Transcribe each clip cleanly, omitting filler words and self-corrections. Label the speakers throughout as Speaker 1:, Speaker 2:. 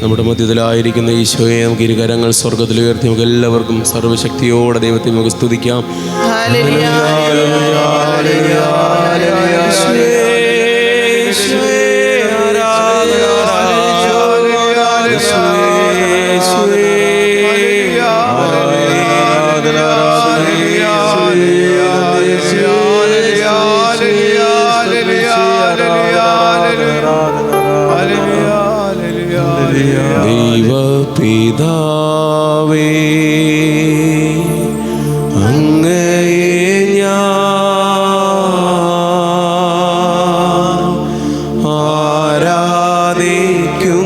Speaker 1: നമ്മുടെ മധ്യത്തിലായിരിക്കുന്ന ഈശോയെ നമുക്ക് ഇരുകരങ്ങൾ സ്വർഗത്തിൽ ഉയർത്തി നമുക്ക് എല്ലാവർക്കും സർവ്വശക്തിയോടെ ദൈവത്തെ നമുക്ക് സ്തുതിക്കാം. ദൈവപിതാവേ, അങ്ങയെ ഞാൻ ആരാധിക്കുന്നു,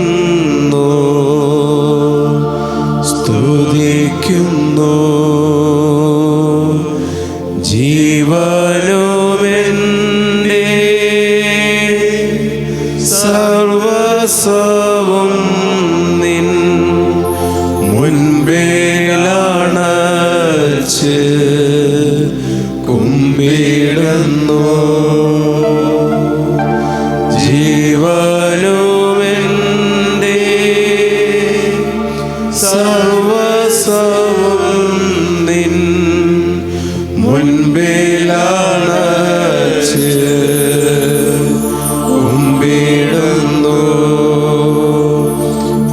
Speaker 1: സ്തുതിക്കുന്നു. ജീവനുമെൻ്റെ സർവസ്വവും നിൻ മുൻപിലണച്ച് കുമ്പിടുന്നു. ജീവനുമെൻ്റെ സർവസ്വവും നിൻ മുൻപിലണച്ച് കുമ്പിടുന്നു.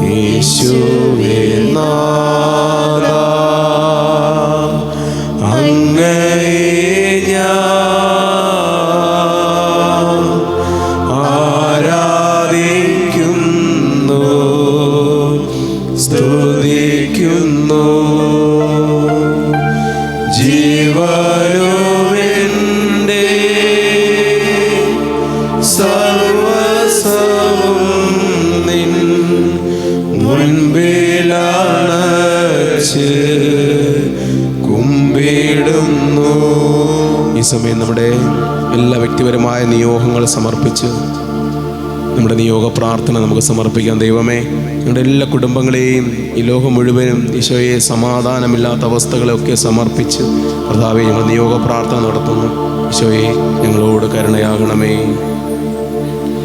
Speaker 1: യേശുവേ നാഥാ, അങ്ങയെ ഞാൻ ആരാധിക്കുന്നു, സ്തുതിക്കുന്നു. ജീവനുമെൻ്റെ സർവസ്വവും നിൻ മുൻപിലണച്ച് കുമ്പിടുന്നു. ഈ സമയം നമ്മുടെ എല്ലാ വ്യക്തിപരമായ നിയോഗങ്ങൾ സമർപ്പിച്ച് നമ്മുടെ നിയോഗ പ്രാർത്ഥന നമുക്ക് സമർപ്പിക്കാം. ദൈവമേ, ഞങ്ങളുടെ എല്ലാ കുടുംബങ്ങളെയും ഈ ലോകം മുഴുവനും ഈശോയെ സമാധാനമില്ലാത്ത അവസ്ഥകളെയൊക്കെ സമർപ്പിച്ച് കർത്താവേ ഞങ്ങൾ നിയോഗ പ്രാർത്ഥന നടത്തുന്നു. ഈശോയെ ഞങ്ങളോട് കരുണയാകണമേ.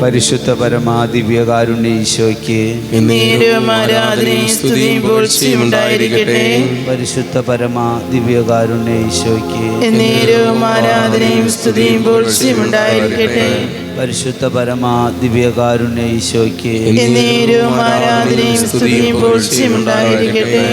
Speaker 2: പരിശുദ്ധ പരമാ ദിവ്യകാരുണ്യ ഈശോയ്ക്ക്
Speaker 3: ഉണ്ടായിരിക്കട്ടെ.
Speaker 2: പരിശുദ്ധ പരമാ ദിവ്യകാരുണ്യ ഈശോയ്ക്ക്
Speaker 3: ആരാധനയും സ്തുതിയും പുകഴ്ചയും ഉണ്ടായിരിക്കട്ടെ.
Speaker 2: പരിശുദ്ധ പരമാ ദിവ്യകാരുണ്യ ഈശോയ്ക്ക്
Speaker 3: ആരാധനയും സ്തുതിയും പുകഴ്ചയും ഉണ്ടായിരിക്കട്ടെ.